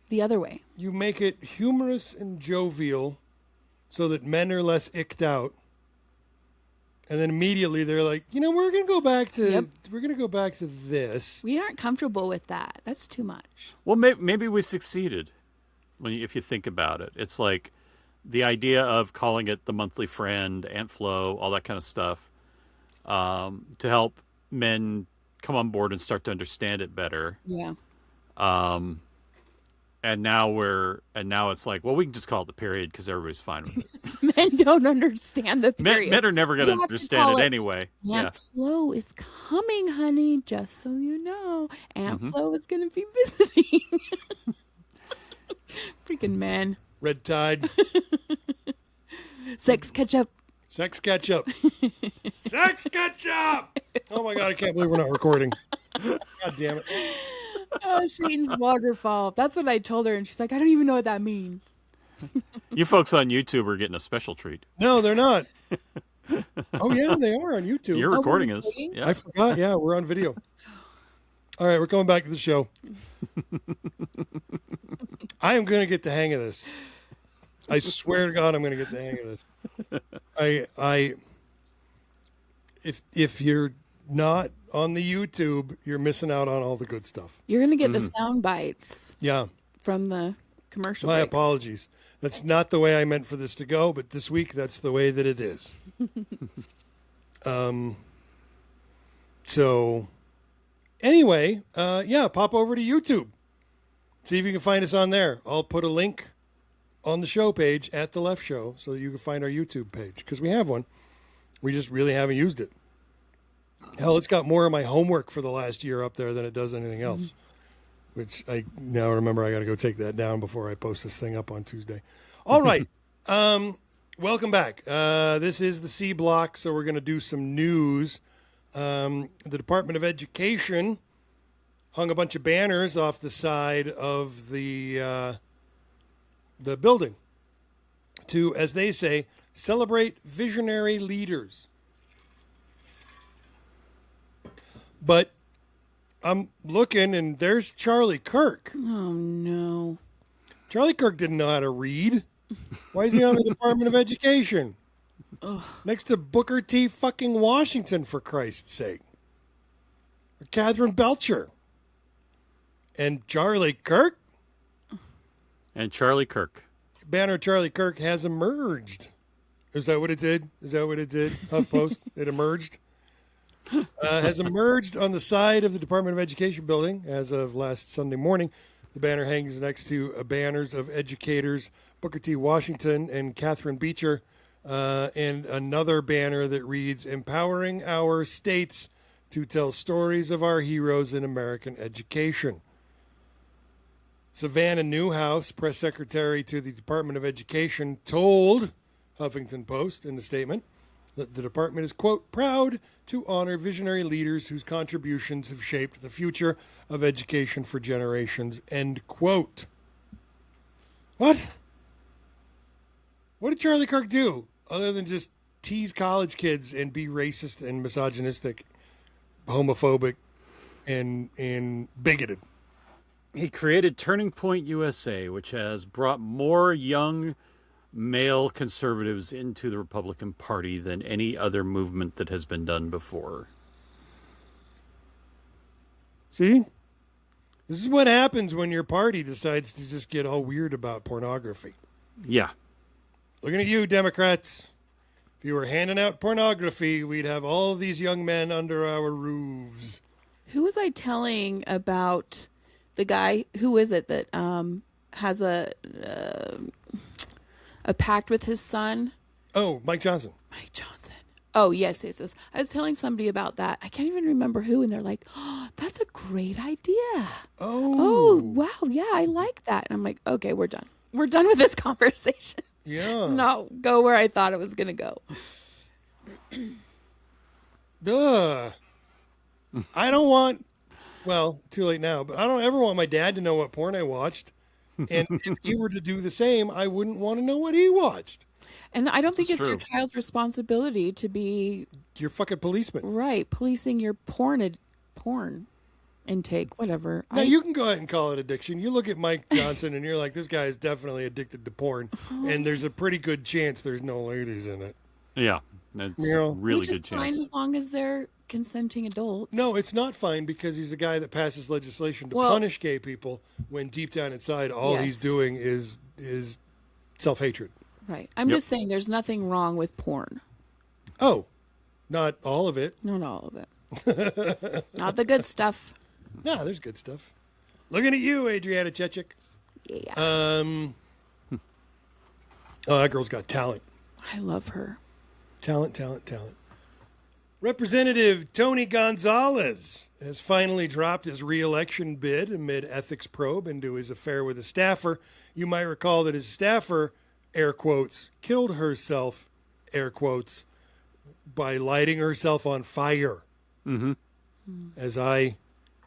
the other way. You make it humorous and jovial so that men are less icked out. And then immediately they're like, we're going to go back to this. We aren't comfortable with that. That's too much. Well, maybe we succeeded if you think about it. It's like the idea of calling it the monthly friend, Aunt Flo, all that kind of stuff. To help men come on board and start to understand it better. Yeah. And now it's like, well, we can just call it the period because everybody's fine with it. Men don't understand the period. Men are never going to understand it anyway. Aunt Flo is coming, honey, just so you know. Aunt Flo is going to be visiting. Freaking men. Red Tide. Sex ketchup. Sex ketchup. Sex ketchup! Oh my God, I can't believe we're not recording. God damn it. Oh, Satan's waterfall. That's what I told her, and she's like, I don't even know what that means. You folks on YouTube are getting a special treat. No, they're not. Oh, yeah, they are on YouTube. You're recording us. Yeah. I forgot. Yeah, we're on video. All right, we're coming back to the show. I am going to get the hang of this. I swear to God, I'm going to get the hang of this. If you're not on the YouTube, you're missing out on all the good stuff. You're going to get the sound bites. Yeah. From the commercial My breaks. apologies. That's not the way I meant for this to go, but this week, that's the way that it is. So, anyway, pop over to YouTube. See if you can find us on there. I'll put a link on the show page at The Left Show so that you can find our YouTube page, because we have one. We just really haven't used it. Hell, it's got more of my homework for the last year up there than it does anything else, which I now remember I got to go take that down before I post this thing up on Tuesday. All right. Welcome back. This is the C Block, so we're going to do some news. The Department of Education hung a bunch of banners off the side of the building to, as they say, celebrate visionary leaders. But I'm looking, and there's Charlie Kirk. Oh, no. Charlie Kirk didn't know how to read. Why is he on the Department of Education? Ugh. Next to Booker T. fucking Washington, for Christ's sake. Or Catherine Belcher. And Charlie Kirk? And Charlie Kirk. Banner Charlie Kirk has emerged. Is that what it did? HuffPost. It emerged. Has emerged on the side of the Department of Education building as of last Sunday morning. The banner hangs next to banners of educators Booker T. Washington and Catherine Beecher, and another banner that reads, "Empowering our states to tell stories of our heroes in American education." Savannah Newhouse, press secretary to the Department of Education, told Huffington Post in a statement that the department is, quote, proud to honor visionary leaders whose contributions have shaped the future of education for generations, end quote. What? What did Charlie Kirk do other than just tease college kids and be racist and misogynistic, homophobic, and bigoted? He created Turning Point USA, which has brought more young male conservatives into the Republican Party than any other movement that has been done before. See? This is what happens when your party decides to just get all weird about pornography. Yeah. Looking at you, Democrats. If you were handing out pornography, we'd have all of these young men under our roofs. Who was I telling about the guy? Who is it that has a pact with his son? Oh, Mike Johnson. Mike Johnson. Oh, yes. I was telling somebody about that. I can't even remember who, and they're like, oh, that's a great idea. Oh, wow. Yeah, I like that. And I'm like, okay, we're done. We're done with this conversation. Yeah. It's not go where I thought it was going to go. Duh. I don't want, well, too late now, but I don't ever want my dad to know what porn I watched. And if he were to do the same, I wouldn't want to know what he watched. And I don't think it's true. your child's responsibility to be You're fucking policeman. right policing your porn intake, whatever. Now, you can go ahead and call it addiction. You look at Mike Johnson and you're like, this guy is definitely addicted to porn. And there's a pretty good chance there's no ladies in it. Yeah, that's You know, really which good is fine chance. as long as they're consenting adults. No, it's not fine because he's a guy that passes legislation to punish gay people when deep down inside all he's Yes. doing is self-hatred. Right. I'm just saying there's nothing wrong with porn. Oh, not all of it. Not all of it. Not the good stuff. No, there's good stuff. Looking at you, Adriana Chechik. Yeah. Oh, that girl's got talent. I love her. Talent. Representative Tony Gonzalez has finally dropped his re-election bid amid ethics probe into his affair with a staffer. You might recall that his staffer, air quotes, killed herself, air quotes, by lighting herself on fire. Mm-hmm. As I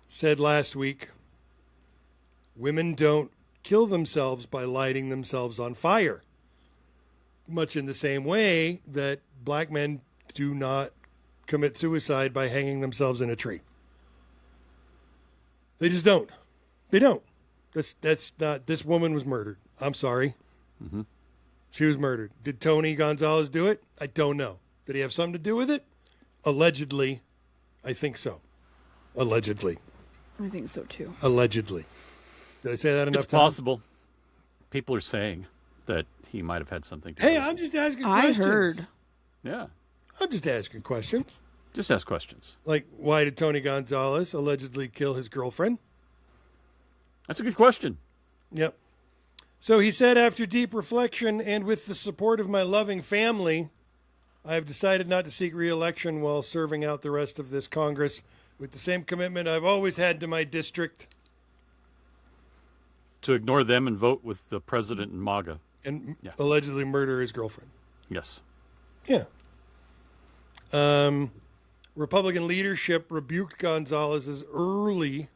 said last week, women don't kill themselves by lighting themselves on fire. Much in the same way that black men do not commit suicide by hanging themselves in a tree. They just don't. They don't. That's not. This woman was murdered. I'm sorry. Mm-hmm. She was murdered. Did Tony Gonzalez do it? I don't know. Did he have something to do with it? Allegedly, I think so. Allegedly. I think so too. Allegedly. Did I say that enough It's times? possible. People are saying that he might have had something to do Hey, with it. I'm just asking I questions. heard. Yeah. I'm just asking questions. Just ask questions. Like, why did Tony Gonzalez allegedly kill his girlfriend? That's a good question. Yep. So he said, after deep reflection and with the support of my loving family, I have decided not to seek re-election while serving out the rest of this Congress with the same commitment I've always had to my district. To ignore them and vote with the president and MAGA. And Yeah. allegedly murder his girlfriend. Yes. Yeah. Republican leadership rebuked Gonzalez's early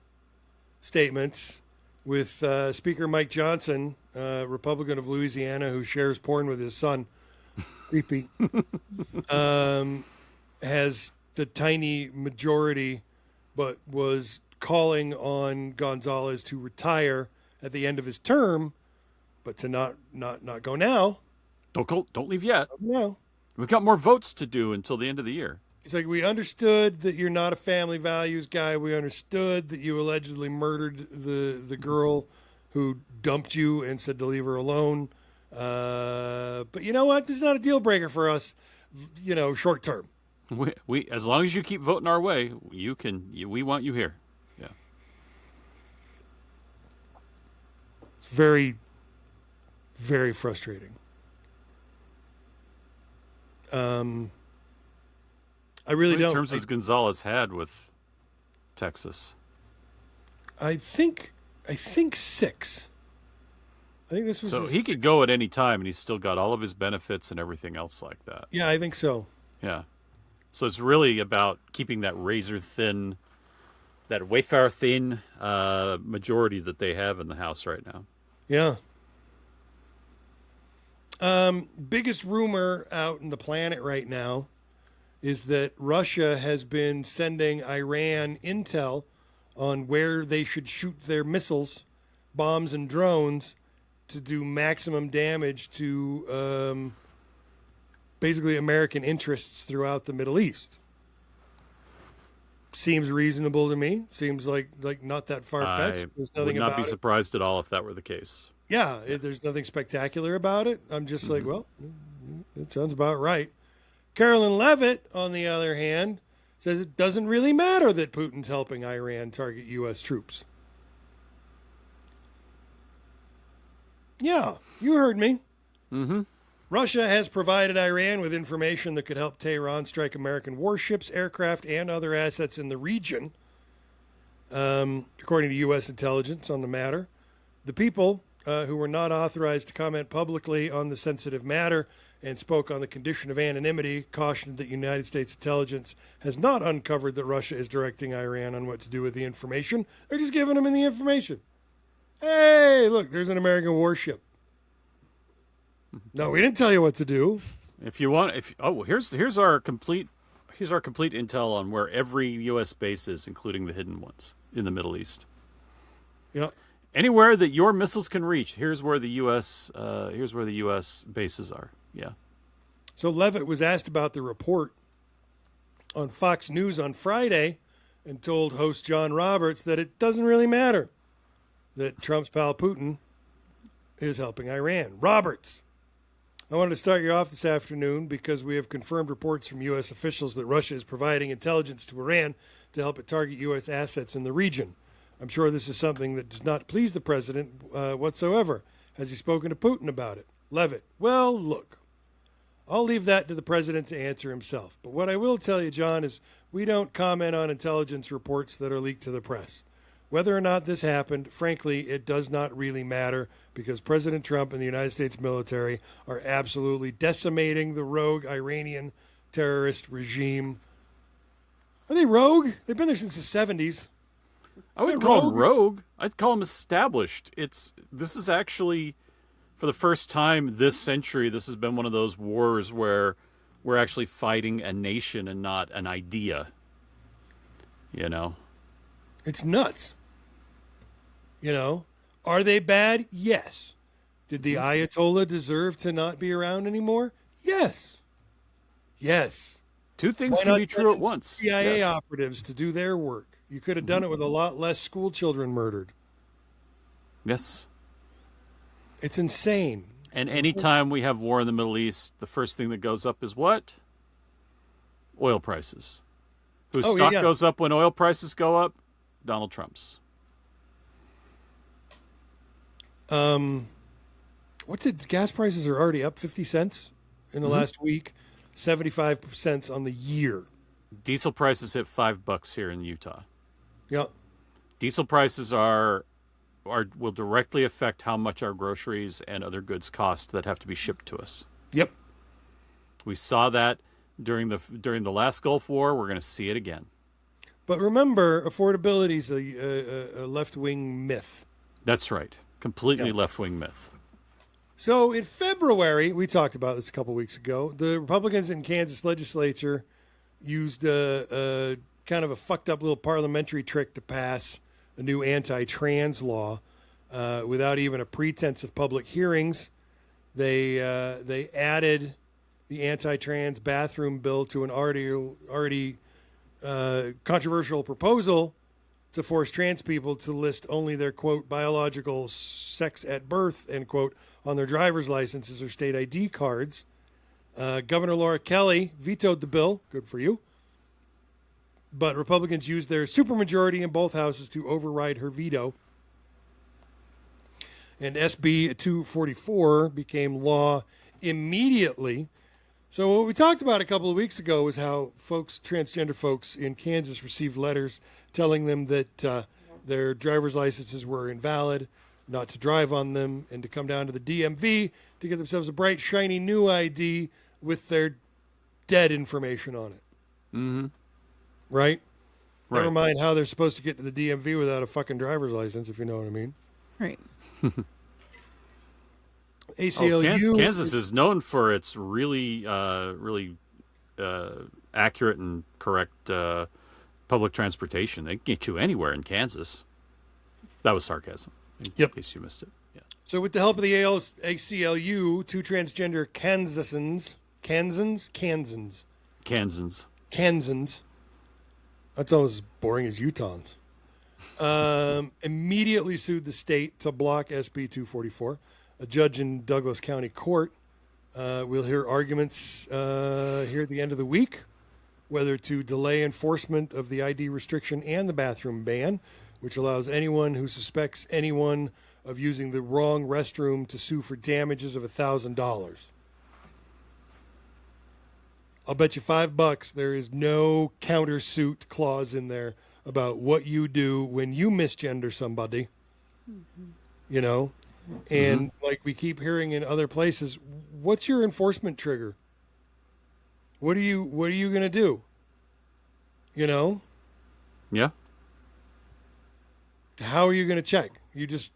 statements with Speaker Mike Johnson, Republican of Louisiana, who shares porn with his son. Creepy. Has the tiny majority, but was calling on Gonzalez to retire at the end of his term, but to not go now. Don't leave yet. No. We've got more votes to do until the end of the year. He's like, we understood that you're not a family values guy. We understood that you allegedly murdered the girl who dumped you and said to leave her alone. But you know what? This is not a deal breaker for us, short term. We as long as you keep voting our way, we want you here. Yeah. It's very, very frustrating. I really How many don't. terms has Gonzalez had with Texas? I think 6. I think this was. So his he could go at any time, and he's still got all of his benefits and everything else like that. Yeah, I think so. Yeah. So it's really about keeping that razor thin, that wafer thin majority that they have in the House right now. Yeah. Biggest rumor out in the planet right now is that Russia has been sending Iran intel on where they should shoot their missiles, bombs, and drones to do maximum damage to basically American interests throughout the Middle East. Seems reasonable to me. Seems like not that far-fetched. There's I would nothing not about be it. surprised at all if that were the case. Yeah, there's nothing spectacular about it. I'm just like, well, it sounds about right. Carolyn Levitt, on the other hand, says it doesn't really matter that Putin's helping Iran target U.S. troops. Yeah, you heard me. Mm-hmm. Russia has provided Iran with information that could help Tehran strike American warships, aircraft, and other assets in the region, according to U.S. intelligence on the matter. The people who were not authorized to comment publicly on the sensitive matter and spoke on the condition of anonymity cautioned that United States intelligence has not uncovered that Russia is directing Iran on what to do with the information. They're just giving them the information. Hey, look, there's an American warship. No, we didn't tell you what to do. If you want, here's our complete intel on where every U.S. base is, including the hidden ones in the Middle East. Yeah. Anywhere that your missiles can reach, here's where the U.S. bases are. Yeah. So Levitt was asked about the report on Fox News on Friday and told host John Roberts that it doesn't really matter that Trump's pal Putin is helping Iran. Roberts, I wanted to start you off this afternoon because we have confirmed reports from U.S. officials that Russia is providing intelligence to Iran to help it target U.S. assets in the region. I'm sure this is something that does not please the president whatsoever. Has he spoken to Putin about it? Levitt, well, look, I'll leave that to the president to answer himself. But what I will tell you, John, is we don't comment on intelligence reports that are leaked to the press. Whether or not this happened, frankly, it does not really matter because President Trump and the United States military are absolutely decimating the rogue Iranian terrorist regime. Are they rogue? They've been there since the 70s. I wouldn't call them rogue. I'd call them established. This is actually, for the first time this century, this has been one of those wars where we're actually fighting a nation and not an idea. You know? It's nuts. You know? Are they bad? Yes. Did the Ayatollah deserve to not be around anymore? Yes. Yes. Two things can be true at once. CIA operatives to do their work. You could have done it with a lot less school children murdered. Yes. It's insane. And anytime we have war in the Middle East, the first thing that goes up is what? Oil prices. Whose stock goes up when oil prices go up? Donald Trump's. What's it? Gas prices are already up 50 cents in the last week, 75 cents on the year. Diesel prices hit $5 here in Utah. Yeah. Diesel prices will directly affect how much our groceries and other goods cost that have to be shipped to us. Yep. We saw that during the last Gulf War. We're going to see it again. But remember, affordability is a left-wing myth. That's right. Completely left-wing myth. So in February, we talked about this a couple weeks ago, the Republicans in Kansas legislature used a kind of a fucked up little parliamentary trick to pass a new anti-trans law without even a pretense of public hearings. They added the anti-trans bathroom bill to an already controversial proposal to force trans people to list only their, quote, biological sex at birth, end quote, on their driver's licenses or state ID cards. Governor Laura Kelly vetoed the bill. Good for you. But Republicans used their supermajority in both houses to override her veto. And SB 244 became law immediately. So what we talked about a couple of weeks ago was how transgender folks in Kansas received letters telling them that their driver's licenses were invalid, not to drive on them, and to come down to the DMV to get themselves a bright, shiny new ID with their dead information on it. Mm-hmm. Right? Right. Never mind how they're supposed to get to the DMV without a fucking driver's license, if you know what I mean. Right. ACLU. Kansas is known for its really accurate and correct public transportation. They can get you anywhere in Kansas. That was sarcasm, in case you missed it. Yeah. So with the help of the ACLU, two transgender Kansans, that's almost as boring as Utahns, immediately sued the state to block SB 244. A judge in Douglas County Court will hear arguments here at the end of the week, whether to delay enforcement of the ID restriction and the bathroom ban, which allows anyone who suspects anyone of using the wrong restroom to sue for damages of $1,000. I'll bet you $5 there is no countersuit clause in there about what you do when you misgender somebody. Mm-hmm. You know? And like we keep hearing in other places, what's your enforcement trigger? What are you going to do? You know? Yeah. How are you going to check? You just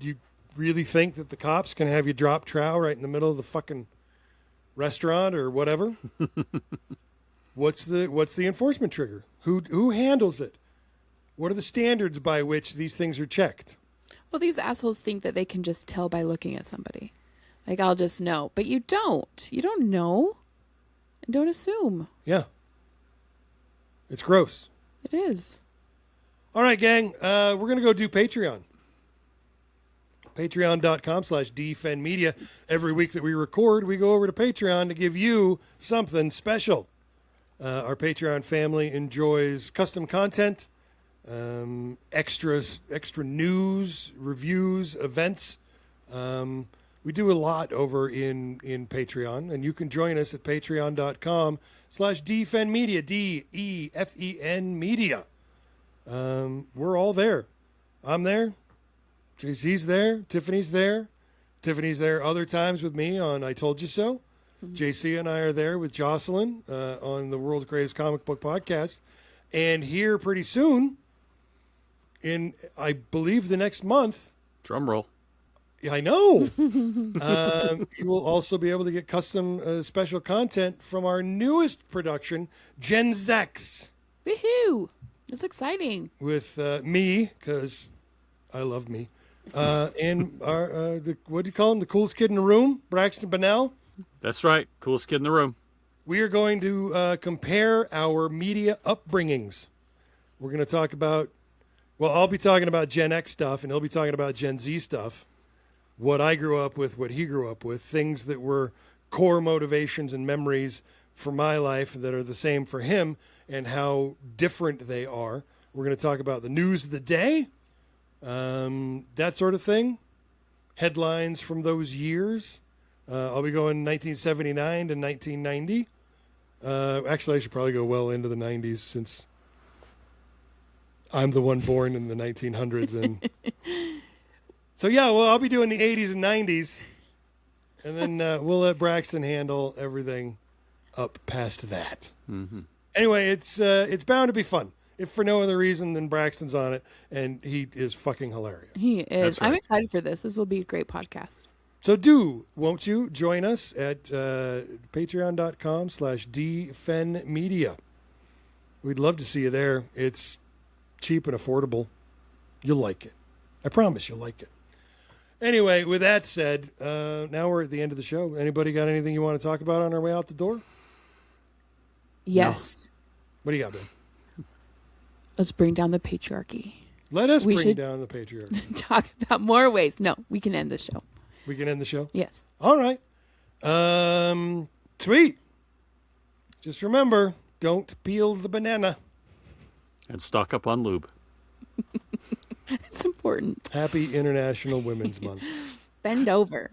you really think that the cops can have you drop trow right in the middle of the fucking restaurant or whatever? What's the enforcement trigger? Who handles it? What are the standards by which these things are checked? Well, these assholes think that they can just tell by looking at somebody. Like, I'll just know. But you don't. You don't know. And don't assume. Yeah. It's gross. It is. All right, gang. We're going to go do Patreon. Patreon.com/defendmedia. Every week that we record, we go over to Patreon to give you something special. Our Patreon family enjoys custom content, extra news, reviews, events. We do a lot over in Patreon, and you can join us at patreon.com/defendmedia, DEFEN media. We're all there. I'm there. JC's there. Tiffany's there. Tiffany's there other times with me on I Told You So. Mm-hmm. JC and I are there with Jocelyn on the World's Greatest Comic Book Podcast. And here pretty soon, in I believe the next month. Drum roll. I know. You will also be able to get custom special content from our newest production, Gen Zex. Woohoo! That's exciting. With me, because I love me. And our, what do you call him? The coolest kid in the room, Braxton Bonnell. That's right. Coolest kid in the room. We are going to compare our media upbringings. We're going to talk about, well, I'll be talking about Gen X stuff, and he'll be talking about Gen Z stuff. What I grew up with, what he grew up with, things that were core motivations and memories for my life that are the same for him, and how different they are. We're going to talk about the news of the day, that sort of thing, headlines from those years. I'll be going 1979 to 1990. Actually, I should probably go well into the 90s since I'm the one born in the 1900s. And so, yeah, well, I'll be doing the 80s and 90s. And then we'll let Braxton handle everything up past that. Mm-hmm. Anyway, it's bound to be fun, if for no other reason than Braxton's on it, and he is fucking hilarious. He is. Right. I'm excited for this. This will be a great podcast. So won't you join us at patreon.com/defenmedia. We'd love to see you there. It's cheap and affordable. You'll like it. I promise you'll like it. Anyway, with that said, now we're at the end of the show. Anybody got anything you want to talk about on our way out the door? Yes. No. What do you got, Ben? Let's bring down the patriarchy. Let us We bring should down the patriarchy. talk about more ways. No, we can end the show. We can end the show? Yes. All right. Sweet. Just remember, don't peel the banana. And stock up on lube. It's important. Happy International Women's Month. Bend over.